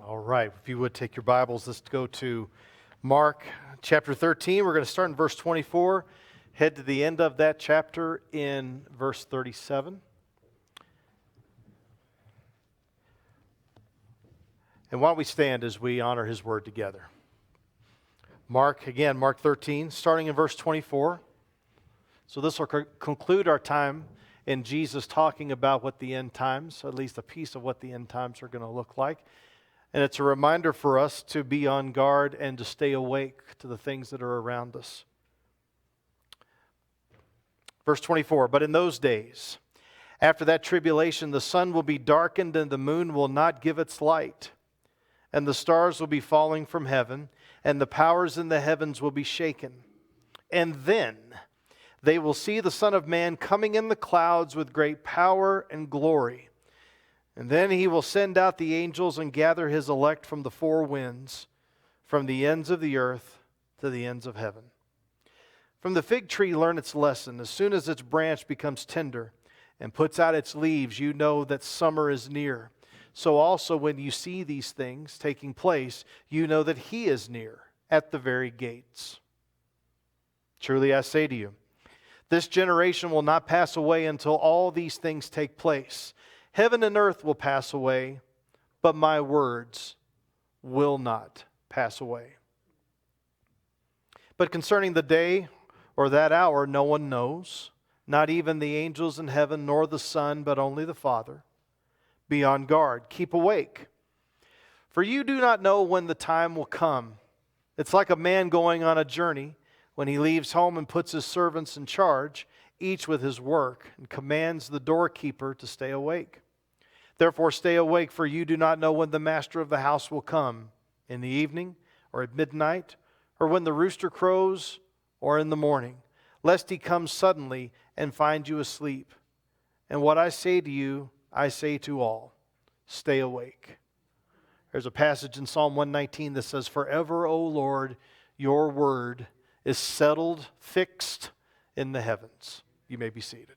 All right, if you would take your Bibles, let's go to Mark chapter 13. We're going to start in verse 24, head to the end of that chapter in verse 37. And why don't we stand as we honor His word together? Mark 13, starting in verse 24. So this will conclude our time in Jesus talking about what the end times, at least a piece of what the end times are going to look like. And it's a reminder for us to be on guard and to stay awake to the things that are around us. Verse 24, but in those days, after that tribulation, the sun will be darkened and the moon will not give its light, and the stars will be falling from heaven, and the powers in the heavens will be shaken. And then they will see the Son of Man coming in the clouds with great power and glory. And then He will send out the angels and gather His elect from the four winds, from the ends of the earth to the ends of heaven. From the fig tree learn its lesson. As soon as its branch becomes tender and puts out its leaves, you know that summer is near. So also when you see these things taking place, you know that He is near, at the very gates. Truly I say to you, this generation will not pass away until all these things take place. Heaven and earth will pass away, but my words will not pass away. But concerning the day or that hour, no one knows, not even the angels in heaven, nor the Son, but only the Father. Be on guard, keep awake, for you do not know when the time will come. It's like a man going on a journey when he leaves home and puts his servants in charge, each with his work, and commands the doorkeeper to stay awake. Therefore stay awake, for you do not know when the master of the house will come, in the evening, or at midnight, or when the rooster crows, or in the morning, lest he come suddenly and find you asleep. And what I say to you, I say to all, stay awake. There's a passage in Psalm 119 that says, forever, O Lord, your word is settled, fixed in the heavens. You may be seated.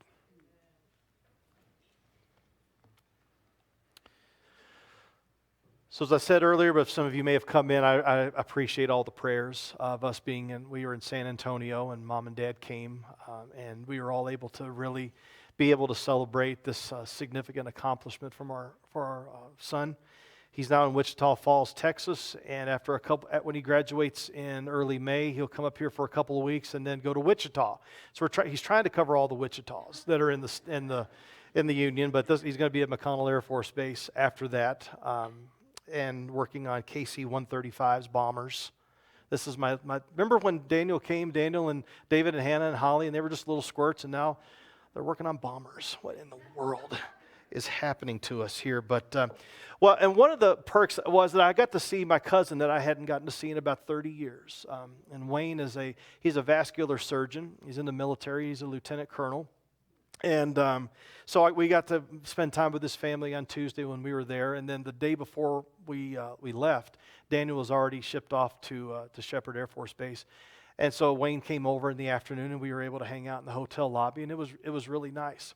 So as I said earlier, but if some of you may have come in, I appreciate all the prayers of us being in. We were in San Antonio, and Mom and Dad came, and we were all able to really be able to celebrate this significant accomplishment for our son. He's now in Wichita Falls, Texas, and when he graduates in early May, he'll come up here for a couple of weeks and then go to Wichita. So he's trying to cover all the Wichitas that are in the Union, but he's going to be at McConnell Air Force Base after that. And working on KC-135's bombers. This is my remember when Daniel came, Daniel and David and Hannah and Holly, and they were just little squirts, and now they're working on bombers. What in the world is happening to us here? But, and one of the perks was that I got to see my cousin that I hadn't gotten to see in about 30 years. And Wayne he's a vascular surgeon. He's in the military. He's a lieutenant colonel. And so we got to spend time with his family on Tuesday when we were there. And then the day before we left, Daniel was already shipped off to Shepherd Air Force Base. And so Wayne came over in the afternoon, and we were able to hang out in the hotel lobby, and it was really nice.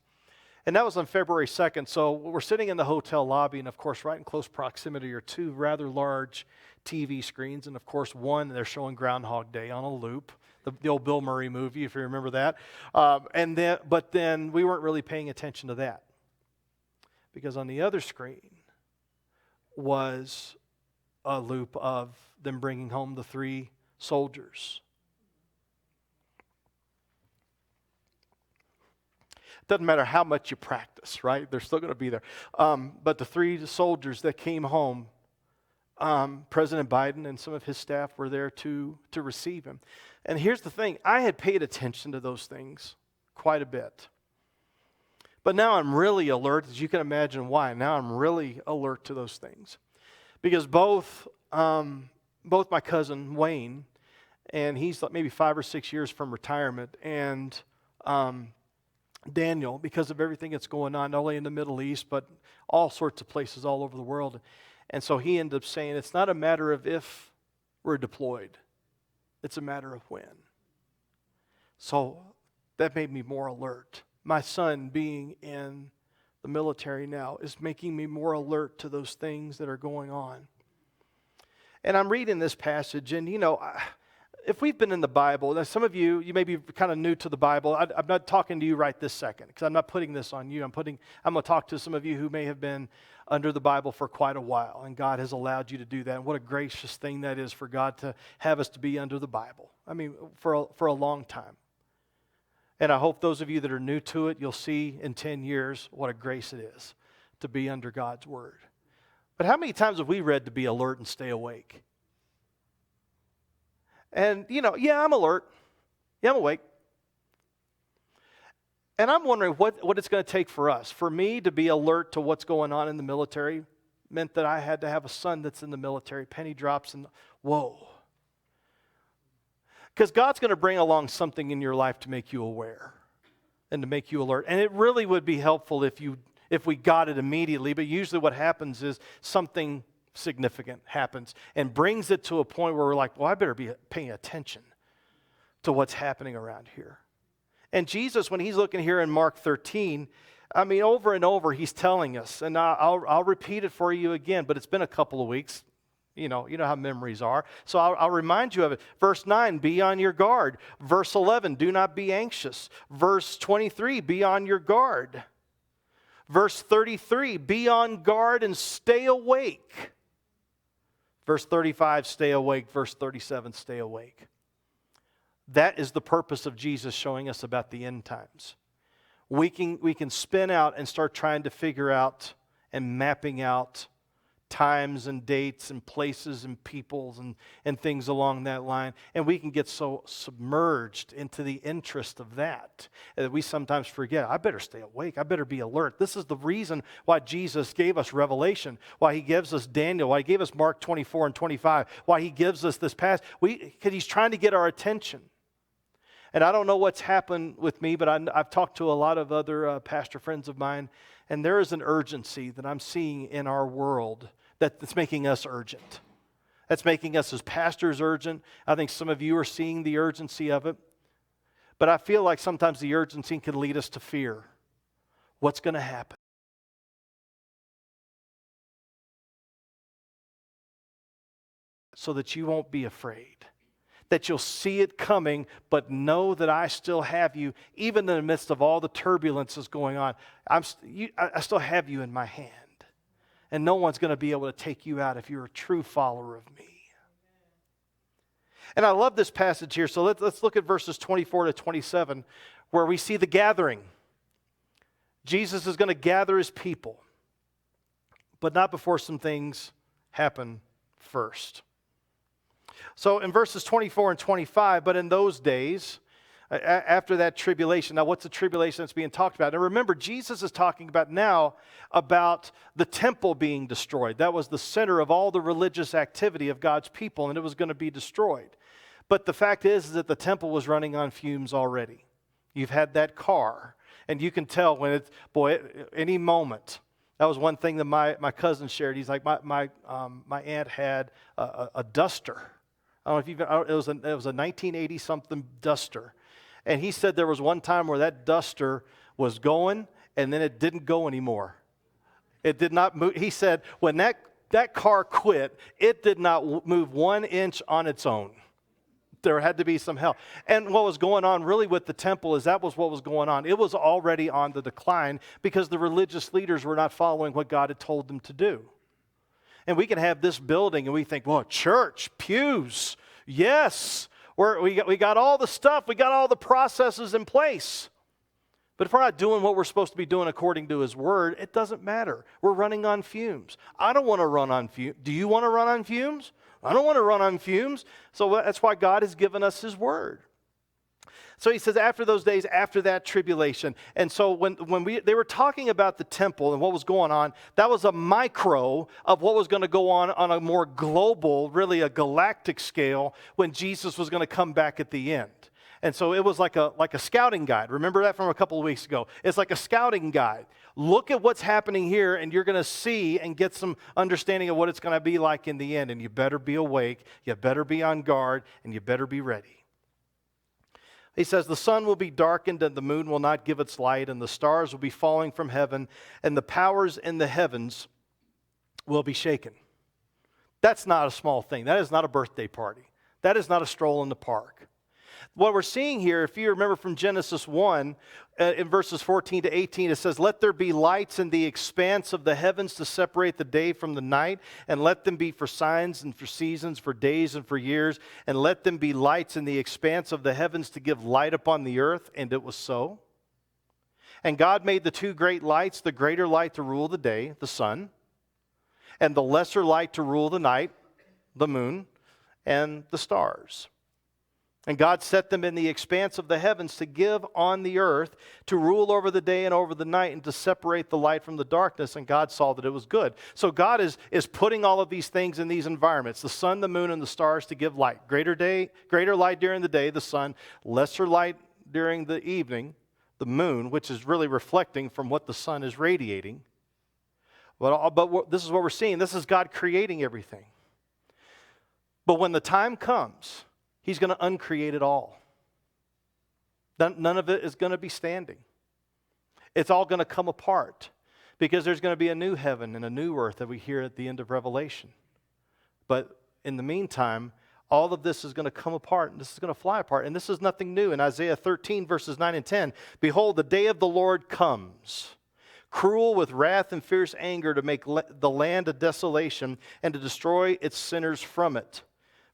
And that was on February 2nd. So we're sitting in the hotel lobby, and of course, right in close proximity are two rather large TV screens. And of course, one, they're showing Groundhog Day on a loop. The old Bill Murray movie, if you remember that. But then we weren't really paying attention to that. Because on the other screen was a loop of them bringing home the 3 soldiers. Doesn't matter how much you practice, right? They're still going to be there. But the 3 soldiers that came home, President Biden and some of his staff were there to receive him. And here's the thing, I had paid attention to those things quite a bit. But now I'm really alert, as you can imagine why. Now I'm really alert to those things. Because both my cousin Wayne, and he's like maybe 5 or 6 years from retirement, and Daniel, because of everything that's going on, not only in the Middle East, but all sorts of places all over the world. And so he ended up saying, it's not a matter of if we're deployed. It's a matter of when. So that made me more alert. My son being in the military now is making me more alert to those things that are going on. And I'm reading this passage, and if we've been in the Bible, now some of you may be kind of new to the Bible. I'm not talking to you right this second, because I'm not putting this on you. I'm going to talk to some of you who may have been under the Bible for quite a while, and God has allowed you to do that. And what a gracious thing that is for God to have us to be under the Bible. I mean, for a long time. And I hope those of you that are new to it, you'll see in 10 years what a grace it is to be under God's Word. But how many times have we read to be alert and stay awake? And, yeah, I'm alert. Yeah, I'm awake. And I'm wondering what it's going to take for us. For me to be alert to what's going on in the military meant that I had to have a son that's in the military. Penny drops and, whoa. Because God's going to bring along something in your life to make you aware and to make you alert. And it really would be helpful if we got it immediately, but usually what happens is something significant happens and brings it to a point where we're like, well, I better be paying attention to what's happening around here. And Jesus, when he's looking here in Mark 13, I mean, over and over, he's telling us, and I'll repeat it for you again, but it's been a couple of weeks. You know how memories are. So I'll remind you of it. Verse 9, be on your guard. Verse 11, do not be anxious. Verse 23, be on your guard. Verse 33, be on guard and stay awake. Verse 35, stay awake. Verse 37, stay awake. That is the purpose of Jesus showing us about the end times. We can spin out and start trying to figure out and mapping out times and dates and places and peoples and things along that line. And we can get so submerged into the interest of that we sometimes forget, I better stay awake. I better be alert. This is the reason why Jesus gave us Revelation, why he gives us Daniel, why he gave us Mark 24 and 25, why he gives us this passage. Because he's trying to get our attention. And I don't know what's happened with me, but I've talked to a lot of other pastor friends of mine, and there is an urgency that I'm seeing in our world that's making us urgent. That's making us as pastors urgent. I think some of you are seeing the urgency of it. But I feel like sometimes the urgency can lead us to fear. What's going to happen? So that you won't be afraid. That you'll see it coming, but know that I still have you, even in the midst of all the turbulences going on. I still have you in my hand. And no one's going to be able to take you out if you're a true follower of me. And I love this passage here. So let's look at verses 24 to 27, where we see the gathering. Jesus is going to gather his people, but not before some things happen first. So in verses 24 and 25, but in those days, after that tribulation, now what's the tribulation that's being talked about? Now remember, Jesus is talking about the temple being destroyed. That was the center of all the religious activity of God's people, and it was going to be destroyed. But the fact is that the temple was running on fumes already. You've had that car, and you can tell when it's, any moment. That was one thing that my cousin shared. He's like, my aunt had a duster. I don't know if you've, it was a 1980-something duster. And he said there was one time where that duster was going, and then it didn't go anymore. It did not move. He said when that car quit, it did not move 1 inch on its own. There had to be some help. And what was going on really with the temple is that was what was going on. It was already on the decline because the religious leaders were not following what God had told them to do. And we can have this building and we think, well, church, pews, yes, we got all the stuff, we got all the processes in place. But if we're not doing what we're supposed to be doing according to his word, it doesn't matter. We're running on fumes. I don't want to run on fumes. Do you want to run on fumes? I don't want to run on fumes. So that's why God has given us his word. So he says, after those days, after that tribulation. And so when they were talking about the temple and what was going on, that was a micro of what was going to go on a more global, really a galactic scale when Jesus was going to come back at the end. And so it was like a scouting guide. Remember that from a couple of weeks ago? It's like a scouting guide. Look at what's happening here, and you're going to see and get some understanding of what it's going to be like in the end. And you better be awake, you better be on guard, and you better be ready. He says, the sun will be darkened, and the moon will not give its light, and the stars will be falling from heaven, and the powers in the heavens will be shaken. That's not a small thing. That is not a birthday party. That is not a stroll in the park. What we're seeing here, if you remember from Genesis 1, in verses 14 to 18, it says, "Let there be lights in the expanse of the heavens to separate the day from the night, and let them be for signs and for seasons, for days and for years, and let them be lights in the expanse of the heavens to give light upon the earth." And it was so. And God made the two great lights, the greater light to rule the day, the sun, and the lesser light to rule the night, the moon, and the stars. And God set them in the expanse of the heavens to give on the earth, to rule over the day and over the night, and to separate the light from the darkness. And God saw that it was good. So God is putting all of these things in these environments, the sun, the moon, and the stars, to give light. Greater light during the day, the sun, lesser light during the evening, the moon, which is really reflecting from what the sun is radiating. But this is what we're seeing. This is God creating everything. But when the time comes, He's going to uncreate it all. None of it is going to be standing. It's all going to come apart because there's going to be a new heaven and a new earth that we hear at the end of Revelation. But in the meantime, all of this is going to come apart, and this is going to fly apart. And this is nothing new. In Isaiah 13, verses 9 and 10, "Behold, the day of the Lord comes, cruel with wrath and fierce anger, to make the land a desolation and to destroy its sinners from it.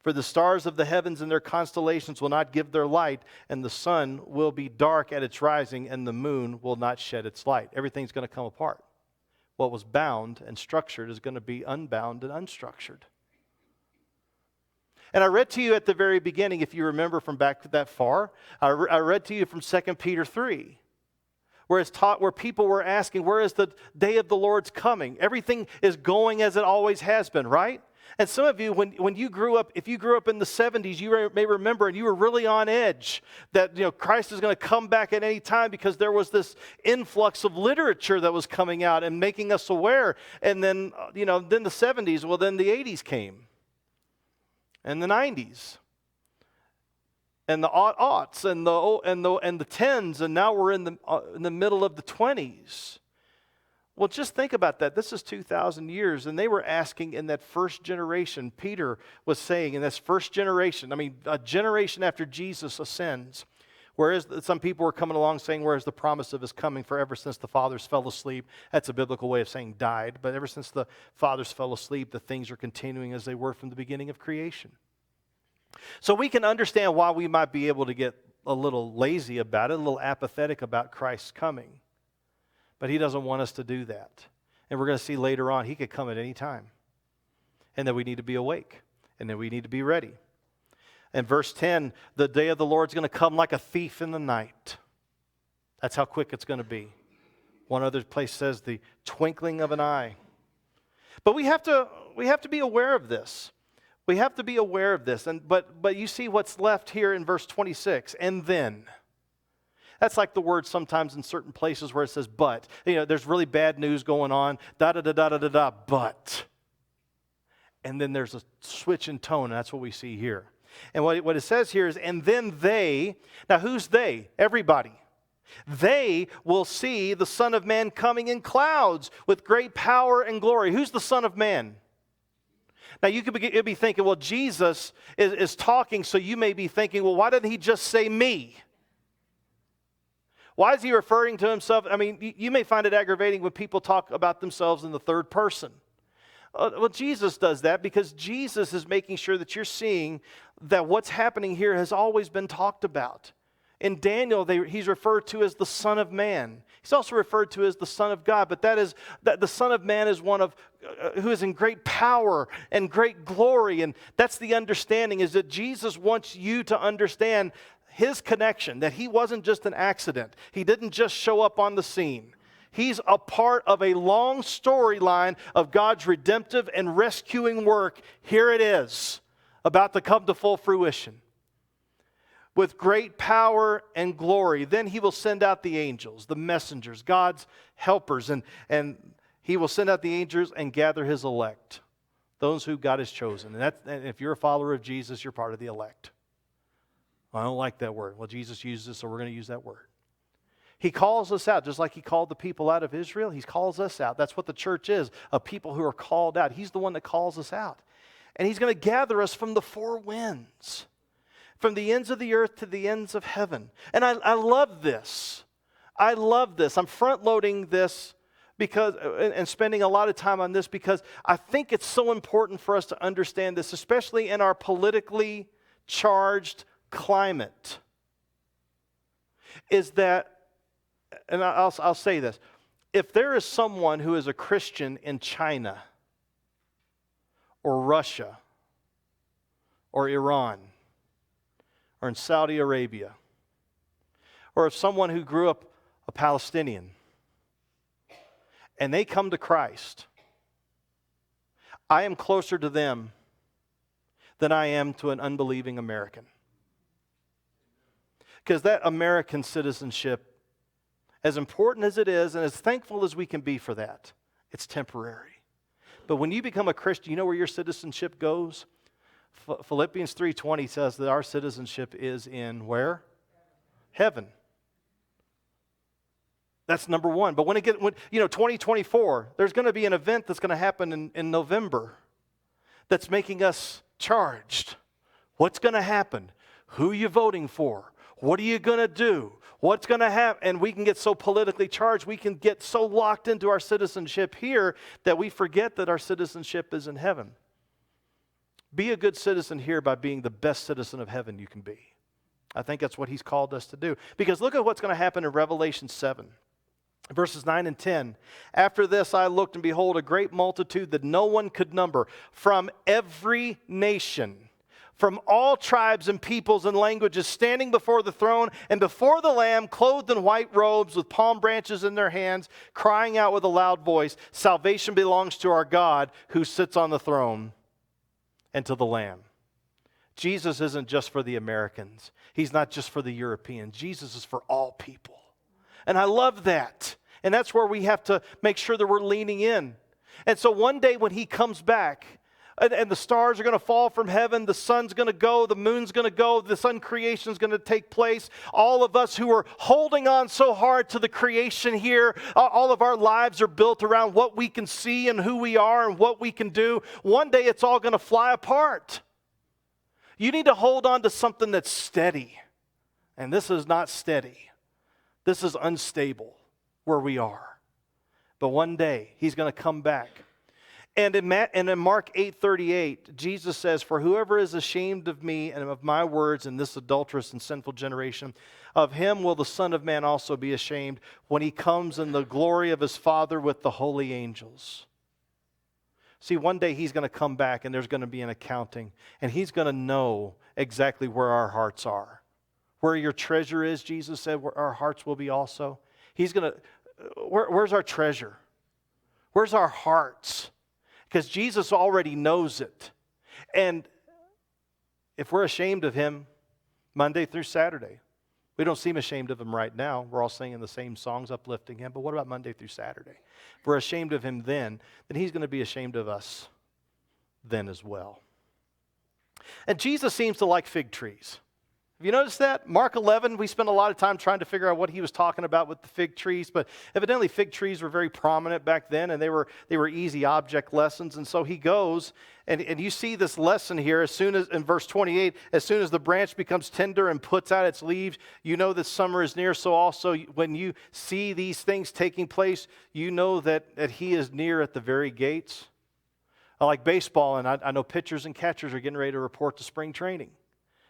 For the stars of the heavens and their constellations will not give their light, and the sun will be dark at its rising, and the moon will not shed its light." Everything's going to come apart. What was bound and structured is going to be unbound and unstructured. And I read to you at the very beginning, if you remember from back that far, I read to you from 2 Peter 3, where it's taught, where people were asking, where is the day of the Lord's coming? Everything is going as it always has been, right? And some of you, when you grew up, if you grew up in the 70s, you may remember, and you were really on edge that Christ is going to come back at any time, because there was this influx of literature that was coming out and making us aware. And then, then the 70s, well, then the 80s came, and the 90s, and the aughts, and the tens, and now we're in the middle of the 20s. Well, just think about that. This is 2,000 years, and they were asking in that first generation. Peter was saying in this first generation, a generation after Jesus ascends, whereas some people were coming along saying, where's the promise of His coming? For ever since the fathers fell asleep, that's a biblical way of saying died, but ever since the fathers fell asleep, the things are continuing as they were from the beginning of creation. So we can understand why we might be able to get a little lazy about it, a little apathetic about Christ's coming. But He doesn't want us to do that. And we're going to see later on, He could come at any time. And that we need to be awake. And that we need to be ready. In verse 10, "The day of the Lord's going to come like a thief in the night." That's how quick it's going to be. One other place says the twinkling of an eye. But we have to be aware of this. We have to be aware of this. But you see what's left here in verse 26. "And then." That's like the word sometimes in certain places where it says but. There's really bad news going on, but. And then there's a switch in tone, and that's what we see here. And what it says here is, "And then they," now who's they? Everybody. "They will see the Son of Man coming in clouds with great power and glory." Who's the Son of Man? Now you could be thinking, well, Jesus is talking, so you may be thinking, well, why didn't He just say me? Why is He referring to Himself? You may find it aggravating when people talk about themselves in the third person. Well, Jesus does that because Jesus is making sure that you're seeing that what's happening here has always been talked about. In Daniel, He's referred to as the Son of Man. He's also referred to as the Son of God, but that the Son of Man is one of who is in great power and great glory, and that's the understanding, is that Jesus wants you to understand His connection, that He wasn't just an accident. He didn't just show up on the scene. He's a part of a long storyline of God's redemptive and rescuing work. Here it is, about to come to full fruition. "With great power and glory, then He will send out the angels," the messengers, God's helpers, and He will send out the angels and gather His elect, those who God has chosen. And if you're a follower of Jesus, you're part of the elect. I don't like that word. Well, Jesus uses it, so we're going to use that word. He calls us out, just like He called the people out of Israel. He calls us out. That's what the church is, a people who are called out. He's the one that calls us out. And he's going to gather us from the four winds, from the ends of the earth to the ends of heaven. And I love this. I love this. I'm front-loading this because, and spending a lot of time on this because I think it's so important for us to understand this, especially in our politically charged climate, is that, and I'll say this, if there is someone who is a Christian in China or Russia or Iran or in Saudi Arabia, or if someone who grew up a Palestinian and they come to Christ, I am closer to them than I am to an unbelieving American. Because that American citizenship, as important as it is and as thankful as we can be for that, it's temporary. But when you become a Christian, you know where your citizenship goes? Philippians 3:20 says that our citizenship is in where? Heaven. That's number one. But when 2024, there's going to be an event that's going to happen in November that's making us charged. What's going to happen? Who are you voting for? What are you going to do? What's going to happen? And we can get so politically charged, we can get so locked into our citizenship here that we forget that our citizenship is in heaven. Be a good citizen here by being the best citizen of heaven you can be. I think that's what he's called us to do. Because look at what's going to happen in Revelation 7. Verses 9 and 10. After this I looked, and behold, a great multitude that no one could number, from every nation, from all tribes and peoples and languages, standing before the throne and before the Lamb, clothed in white robes with palm branches in their hands, crying out with a loud voice, salvation belongs to our God who sits on the throne and to the Lamb. Jesus isn't just for the Americans. He's not just for the Europeans. Jesus is for all people. And I love that. And that's where we have to make sure that we're leaning in. And so one day when he comes back, and the stars are going to fall from heaven, the sun's going to go, the moon's going to go, the sun creation is going to take place. All of us who are holding on so hard to the creation here, all of our lives are built around what we can see and who we are and what we can do. One day it's all going to fly apart. You need to hold on to something that's steady. And this is not steady. This is unstable where we are. But one day he's going to come back. And in Mark 8:38, Jesus says, for whoever is ashamed of me and of my words in this adulterous and sinful generation, of him will the Son of Man also be ashamed when he comes in the glory of his Father with the holy angels. See, one day he's going to come back and there's going to be an accounting. And he's going to know exactly where our hearts are. Where your treasure is, Jesus said, where our hearts will be also. He's going to, where's our treasure? Where's our hearts? Because Jesus already knows it. And if we're ashamed of him Monday through Saturday, we don't seem ashamed of him right now. We're all singing the same songs, uplifting him. But what about Monday through Saturday? If we're ashamed of him then he's going to be ashamed of us then as well. And Jesus seems to like fig trees. Have you noticed that? Mark 11, we spent a lot of time trying to figure out what he was talking about with the fig trees, but evidently fig trees were very prominent back then, and they were easy object lessons. And so he goes, and you see this lesson here as soon as, in verse 28, as soon as the branch becomes tender and puts out its leaves, you know that summer is near. So also when you see these things taking place, you know that he is near at the very gates. I like baseball, and I know pitchers and catchers are getting ready to report to spring training.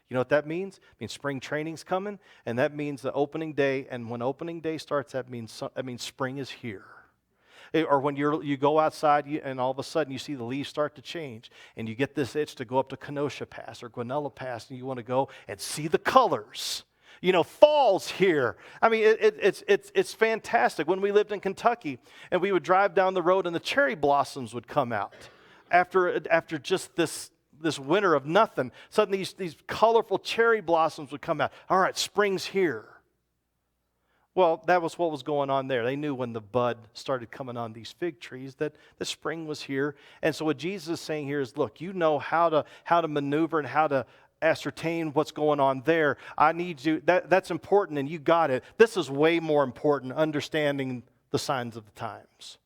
You know what that means? It means spring training's coming, and that means the opening day. And when opening day starts, that means spring is here. Or when you go outside and all of a sudden you see the leaves start to change, and you get this itch to go up to Kenosha Pass or Guanella Pass, and you want to go and see the colors. You know, fall's here. I mean, it's fantastic. When we lived in Kentucky, and we would drive down the road, and the cherry blossoms would come out after just this winter of nothing. Suddenly these colorful cherry blossoms would come out. All right, spring's here. Well, that was what was going on there. They knew when the bud started coming on these fig trees that the spring was here. And so what Jesus is saying here is, look, you know how to maneuver and how to ascertain what's going on there. I need you. That's important, and you got it. This is way more important, understanding the signs of the times.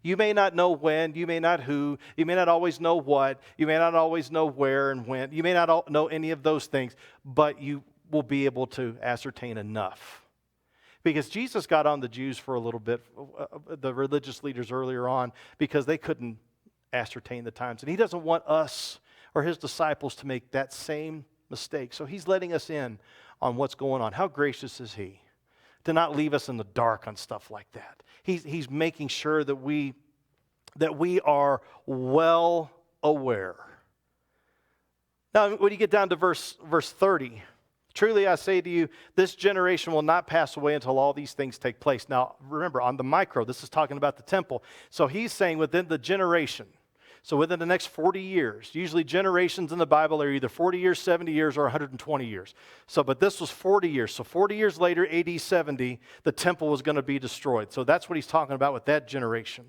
You may not know when, you may not who, you may not always know what, you may not always know where and when, you may not know any of those things, but you will be able to ascertain enough. Because Jesus got on the Jews for a little bit, the religious leaders earlier on, because they couldn't ascertain the times. And he doesn't want us or his disciples to make that same mistake. So he's letting us in on what's going on. How gracious is he to not leave us in the dark on stuff like that. He's making sure that we are well aware. Now, when you get down to verse 30, truly I say to you, this generation will not pass away until all these things take place. Now, remember, on the micro, this is talking about the temple. So he's saying within the generation, so within the next 40 years, usually generations in the Bible are either 40 years, 70 years, or 120 years. But this was 40 years. So 40 years later, AD 70, the temple was going to be destroyed. So that's what he's talking about with that generation.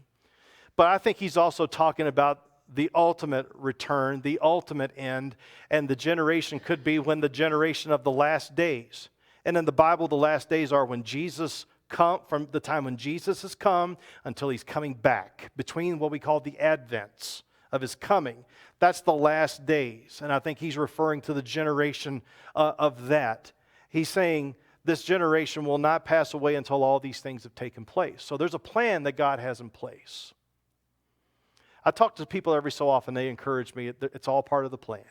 But I think he's also talking about the ultimate return, the ultimate end, and the generation could be when the generation of the last days. And in the Bible, the last days are when Jesus from the time when Jesus has come until he's coming back, between what we call the advents of his coming. That's the last days. And I think he's referring to the generation of that. He's saying this generation will not pass away until all these things have taken place. So there's a plan that God has in place. I talk to people every so often. They encourage me. It's all part of the plan.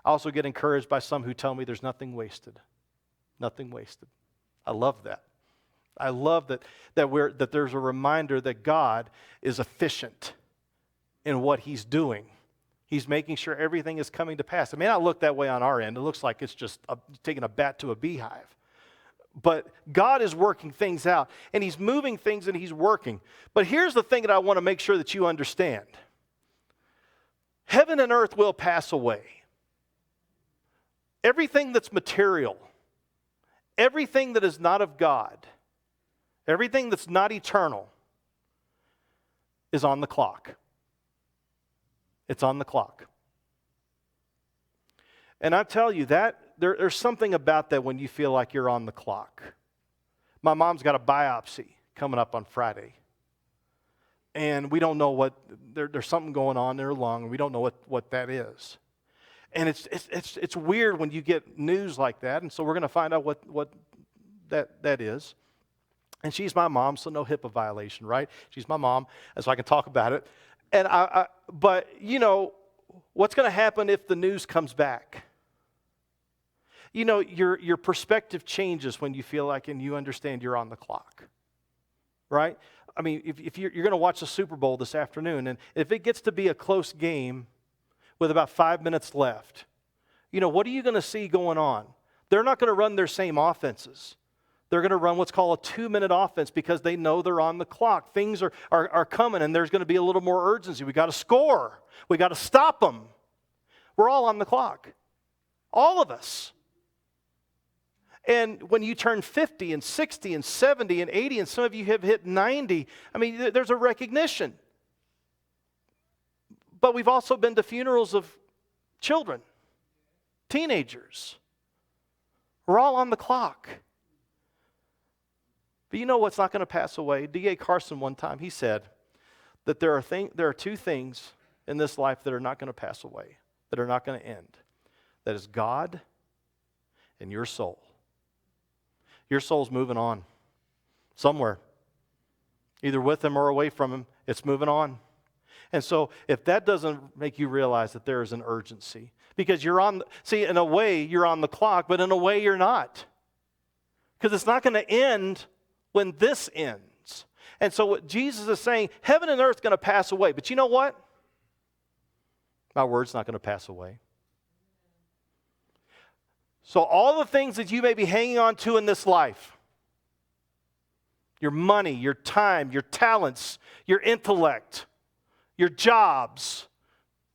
I also get encouraged by some who tell me there's nothing wasted. Nothing wasted. I love that. I love that there's a reminder that God is efficient in what he's doing. He's making sure everything is coming to pass. It may not look that way on our end. It looks like it's just taking a bat to a beehive. But God is working things out, and he's moving things, and he's working. But here's the thing that I want to make sure that you understand. Heaven and earth will pass away. Everything that's material, everything that is not of God, everything that's not eternal is on the clock. It's on the clock. And I tell you that there's something about that when you feel like you're on the clock. My mom's got a biopsy coming up on Friday. And we don't know there's something going on in her lung, and we don't know what that is. And it's weird when you get news like that, and so we're going to find out what that is. And she's my mom, so no HIPAA violation, right? She's my mom, and so I can talk about it. And but you know, what's going to happen if the news comes back? You know, your perspective changes when you feel like and you understand you're on the clock, right? I mean, if you're going to watch the Super Bowl this afternoon, and if it gets to be a close game with about 5 minutes left, you know, what are you going to see going on? They're not going to run their same offenses. They're going to run what's called a 2-minute offense because they know they're on the clock. Things are coming, and there's going to be a little more urgency. We got to score. We got to stop them. We're all on the clock. All of us. And when you turn 50 and 60 and 70 and 80, and some of you have hit 90, I mean, there's a recognition. But we've also been to funerals of children, teenagers. We're all on the clock. But you know what's not going to pass away? D.A. Carson one time, he said that there are two things in this life that are not going to pass away, that are not going to end. That is God and your soul. Your soul's moving on somewhere. Either with him or away from him, it's moving on. And so if that doesn't make you realize that there is an urgency, because in a way you're on the clock, but in a way you're not. Because it's not going to end when this ends. And so what Jesus is saying, heaven and earth are going to pass away. But you know what? My word's not going to pass away. So all the things that you may be hanging on to in this life, your money, your time, your talents, your intellect, your jobs,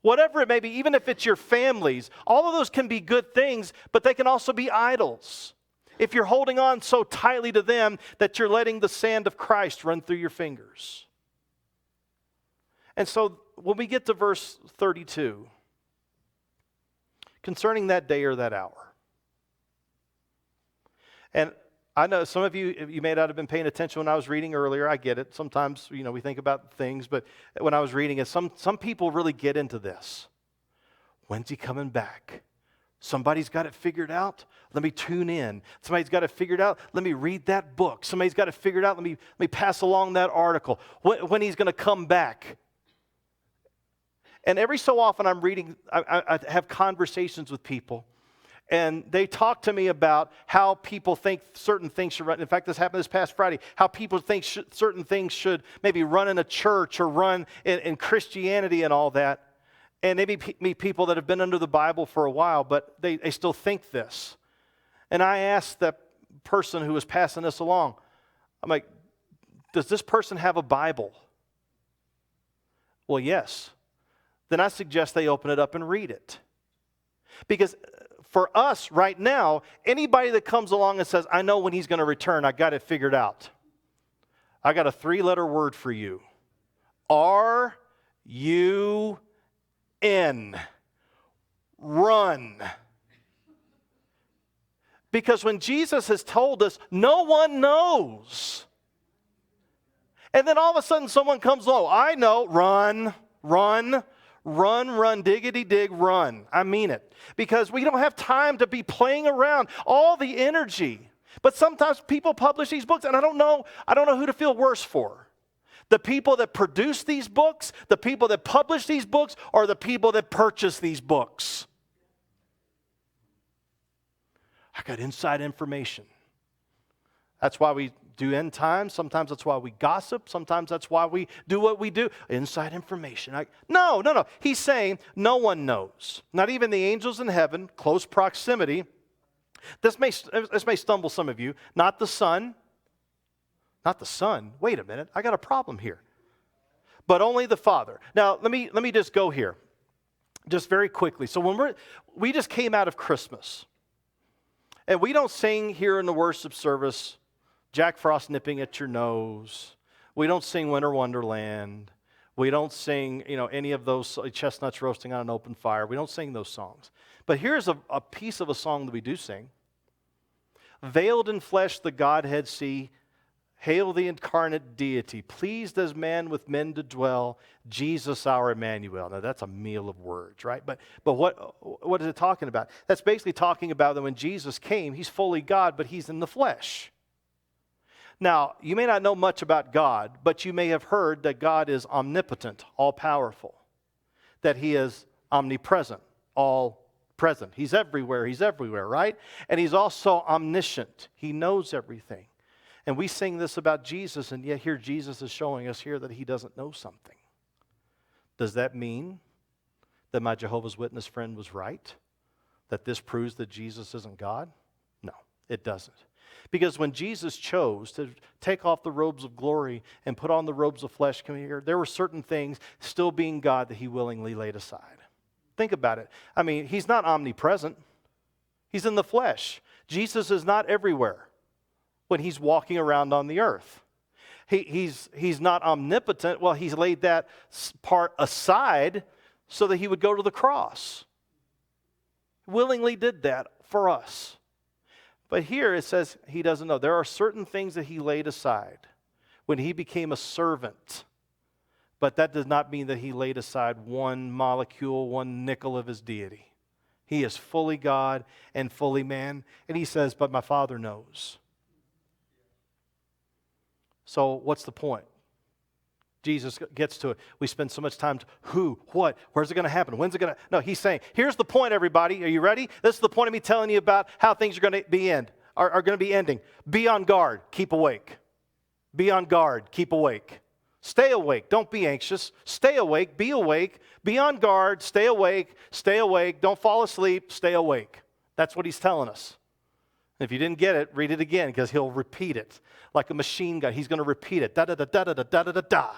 whatever it may be, even if it's your families, all of those can be good things, but they can also be idols. If you're holding on so tightly to them that you're letting the sand of Christ run through your fingers. And so when we get to verse 32, concerning that day or that hour, and I know some of you may not have been paying attention when I was reading earlier. I get it. Sometimes, we think about things, but when I was reading it, some people really get into this. When's he coming back? Somebody's got it figured out. Let me tune in. Somebody's got it figured out. Let me read that book. Somebody's got it figured out. Let me pass along that article. When he's going to come back. And every so often I'm reading, I have conversations with people. And they talk to me about how people think certain things should run. In fact, this happened this past Friday. How people think certain things should maybe run in a church or run in Christianity and all that. And they meet people that have been under the Bible for a while, but they still think this. And I asked that person who was passing this along, I'm like, does this person have a Bible? Well, yes. Then I suggest they open it up and read it. Because for us right now, anybody that comes along and says, I know when he's going to return, I got it figured out. I got a 3-letter word for you. R-U-N. Run. Because when Jesus has told us, no one knows. And then all of a sudden someone comes along, I know, run, diggity dig, run. I mean it. Because we don't have time to be playing around all the energy. But sometimes people publish these books, and I don't know who to feel worse for. The people that produce these books, the people that publish these books, or the people that purchase these books. I got inside information. That's why we do end times. Sometimes that's why we gossip. Sometimes that's why we do what we do. Inside information. No. He's saying no one knows. Not even the angels in heaven, close proximity. This may stumble some of you. Not the Son. Not the Son. Wait a minute. I got a problem here. But only the Father. Now, let me just go here. Just very quickly. So when we just came out of Christmas. And we don't sing here in the worship service, Jack Frost nipping at your nose. We don't sing Winter Wonderland. We don't sing, any of those chestnuts roasting on an open fire. We don't sing those songs. But here's a piece of a song that we do sing. Veiled in flesh the Godhead see, hail the incarnate deity, pleased as man with men to dwell, Jesus our Emmanuel. Now that's a meal of words, right? But what is it talking about? That's basically talking about that when Jesus came, he's fully God, but he's in the flesh. Now, you may not know much about God, but you may have heard that God is omnipotent, all-powerful, that he is omnipresent, all-present. He's everywhere, right? And he's also omniscient. He knows everything. And we sing this about Jesus, and yet here Jesus is showing us here that he doesn't know something. Does that mean that my Jehovah's Witness friend was right? That this proves that Jesus isn't God? No, it doesn't. Because when Jesus chose to take off the robes of glory and put on the robes of flesh, come here, there were certain things, still being God, that he willingly laid aside. Think about it. I mean, he's not omnipresent. He's in the flesh. Jesus is not everywhere when he's walking around on the earth. He's not omnipotent. Well, he's laid that part aside so that he would go to the cross. Willingly did that for us. But here it says he doesn't know. There are certain things that he laid aside when he became a servant. But that does not mean that he laid aside one molecule, one nickel of his deity. He is fully God and fully man. And he says, but my Father knows. So what's the point? Jesus gets to it. We spend so much time, who, what, where's it going to happen? When's it going to? No, he's saying, here's the point, everybody. Are you ready? This is the point of me telling you about how things are going to be are going to be ending. Be on guard. Keep awake. Be on guard. Keep awake. Stay awake. Don't be anxious. Stay awake. Be awake. Be on guard. Stay awake. Stay awake. Don't fall asleep. Stay awake. That's what he's telling us. If you didn't get it, read it again because he'll repeat it. Like a machine gun, he's going to repeat it. Da-da-da-da-da-da-da-da-da.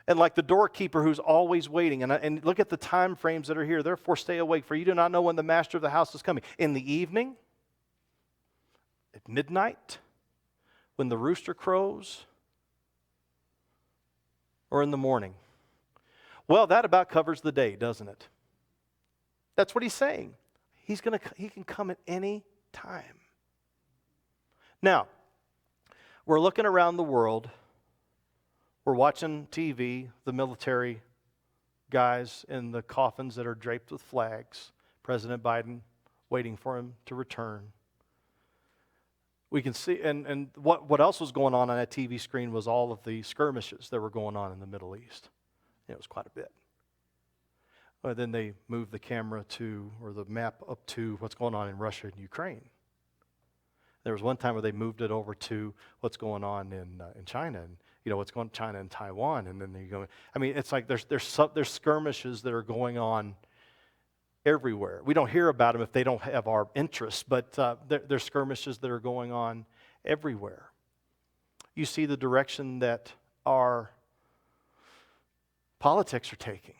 And like the doorkeeper who's always waiting. And look at the time frames that are here. Therefore, stay awake, for you do not know when the master of the house is coming. In the evening, at midnight, when the rooster crows, or in the morning. Well, that about covers the day, doesn't it? That's what he's saying. He can come at any time. Now, we're looking around the world. We're watching TV, the military guys in the coffins that are draped with flags, President Biden waiting for him to return. We can see, and what else was going on that TV screen was all of the skirmishes that were going on in the Middle East. It was quite a bit. Then they moved the camera to, or the map up to what's going on in Russia and Ukraine. There was one time where they moved it over to what's going on in China, and what's going on in China and Taiwan, and then they go. I mean, it's like there's skirmishes that are going on everywhere. We don't hear about them if they don't have our interest, but there's skirmishes that are going on everywhere. You see the direction that our politics are taking,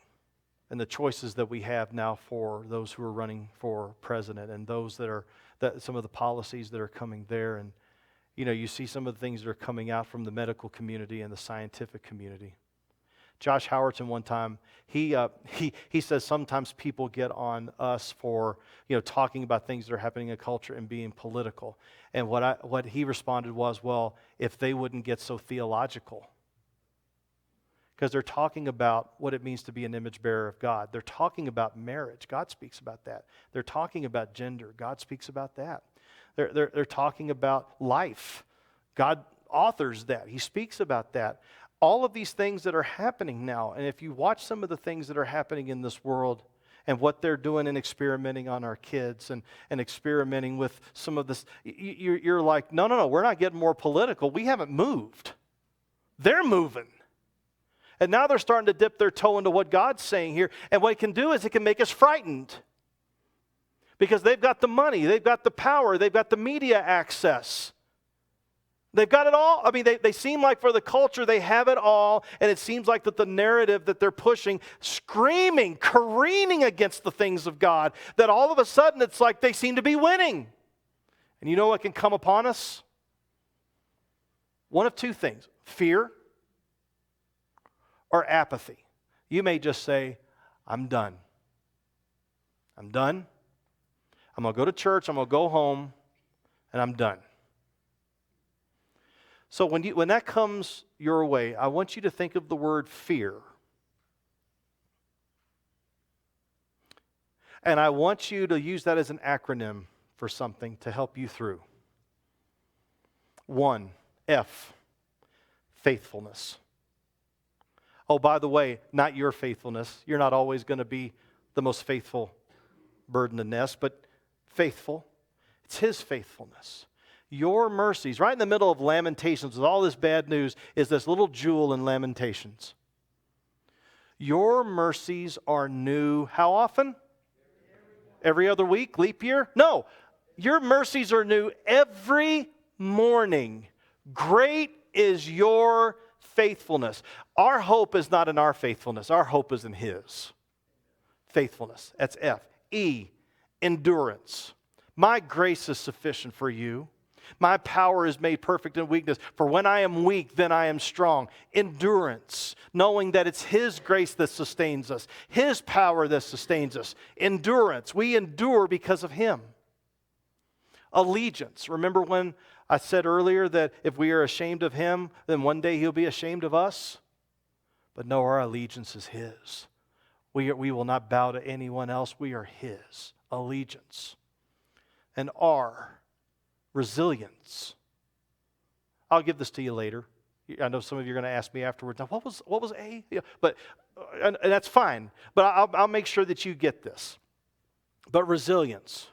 and the choices that we have now for those who are running for president, and those that some of the policies that are coming there. And you see some of the things that are coming out from the medical community and the scientific community. Josh Howerton one time, he says sometimes people get on us for talking about things that are happening in culture and being political. And what he responded was, well, if they wouldn't get so theological. Because they're talking about what it means to be an image bearer of God. They're talking about marriage. God speaks about that. They're talking about gender. God speaks about that. They're talking about life. God authors that. He speaks about that. All of these things that are happening now, and if you watch some of the things that are happening in this world and what they're doing and experimenting on our kids and experimenting with some of this, you're like, no, we're not getting more political. We haven't moved. They're moving. And now they're starting to dip their toe into what God's saying here. And what it can do is it can make us frightened. Because they've got the money, they've got the power, they've got the media access. They've got it all. I mean, they seem like for the culture they have it all, and it seems like that the narrative that they're pushing, screaming, careening against the things of God, that all of a sudden it's like they seem to be winning. And you know what can come upon us? One of two things: fear or apathy. You may just say, I'm done. I'm done. I'm going to go to church, I'm going to go home, and I'm done. So when that comes your way, I want you to think of the word fear. And I want you to use that as an acronym for something to help you through. 1, F, faithfulness. Oh, by the way, not your faithfulness. You're not always going to be the most faithful bird in the nest, but faithful. It's His faithfulness. Your mercies, right in the middle of Lamentations with all this bad news, is this little jewel in Lamentations. Your mercies are new, how often? Every other week? Leap year? No. Your mercies are new every morning. Great is your faithfulness. Our hope is not in our faithfulness. Our hope is in His faithfulness. That's F. E, endurance. My grace is sufficient for you. My power is made perfect in weakness. For when I am weak, then I am strong. Endurance, knowing that it's His grace that sustains us, His power that sustains us. Endurance, we endure because of Him. Allegiance, remember when I said earlier that if we are ashamed of Him, then one day He'll be ashamed of us? But no, our allegiance is His. We will not bow to anyone else. We are His. Allegiance. And R, resilience. I'll give this to you later. I know some of you are going to ask me afterwards, now what was A? Yeah, but and that's fine. But I'll make sure that you get this. But resilience.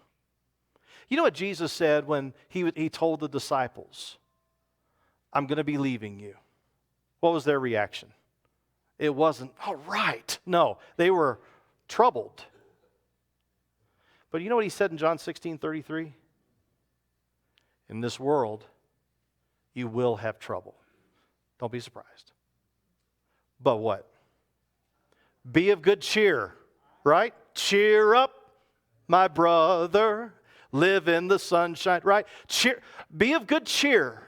You know what Jesus said when he told the disciples, I'm going to be leaving you? What was their reaction? It wasn't, all right. No, they were troubled. But you know what He said in John 16:33? In this world, you will have trouble. Don't be surprised. But what? Be of good cheer, right? Cheer up, my brother. Live in the sunshine, right? Cheer. Be of good cheer.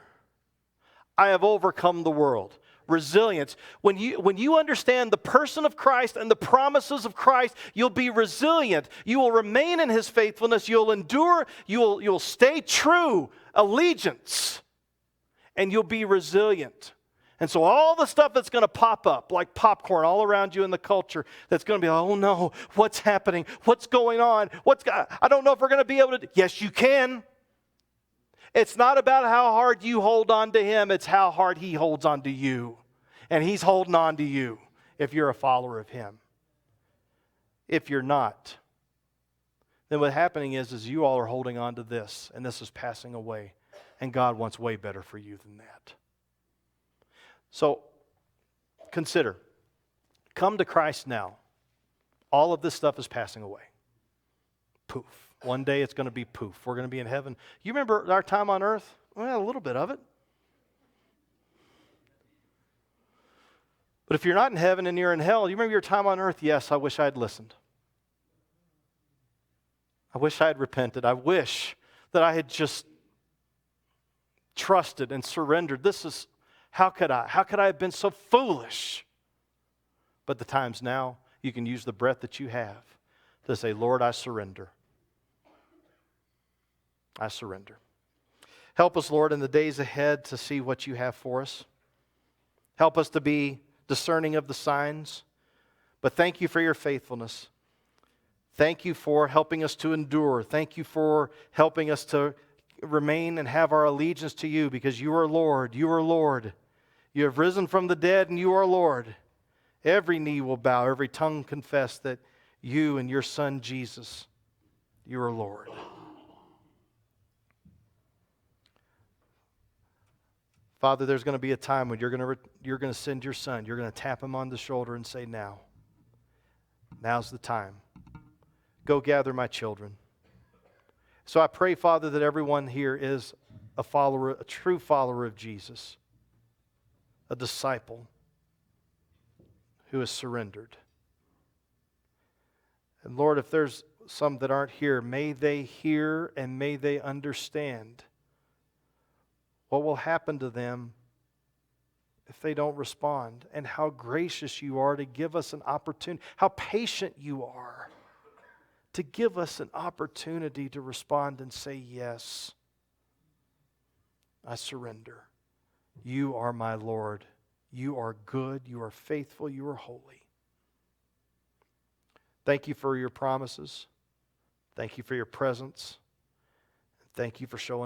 I have overcome the world. resilience. When you understand the person of Christ and the promises of Christ, you'll be resilient. You will remain in His faithfulness. You'll endure. You'll stay true allegiance, and you'll be resilient. And so all the stuff that's going to pop up like popcorn all around you in the culture, that's going to be, oh no, what's happening? What's going on? I don't know if we're going to be able to. Yes, you can. It's not about how hard you hold on to Him. It's how hard He holds on to you. And He's holding on to you if you're a follower of Him. If you're not, then what's happening is you all are holding on to this, and this is passing away. And God wants way better for you than that. So, consider, come to Christ now. All of this stuff is passing away. Poof. One day it's going to be poof. We're going to be in heaven. You remember our time on earth? Well, a little bit of it. But if you're not in heaven and you're in hell, you remember your time on earth? Yes, I wish I had listened. I wish I had repented. I wish that I had just trusted and surrendered. How could I have been so foolish? But the time's now. You can use the breath that you have to say, Lord, I surrender. I surrender. Help us, Lord, in the days ahead to see what you have for us. Help us to be discerning of the signs. But thank you for your faithfulness. Thank you for helping us to endure. Thank you for helping us to remain and have our allegiance to you, because you are Lord. You are Lord. You have risen from the dead and you are Lord. Every knee will bow, every tongue confess that you and your Son Jesus, you are Lord. Father, there's going to be a time when you're going to send your Son. You're going to tap him on the shoulder and say, now's the time. Go gather my children. So I pray, Father, that everyone here is a true follower of Jesus, a disciple who has surrendered. And Lord, if there's some that aren't here, may they hear and may they understand what will happen to them if they don't respond, and how gracious you are to give us an opportunity, how patient you are to give us an opportunity to respond and say, yes, I surrender. You are my Lord. You are good. You are faithful. You are holy. Thank you for your promises. Thank you for your presence. Thank you for showing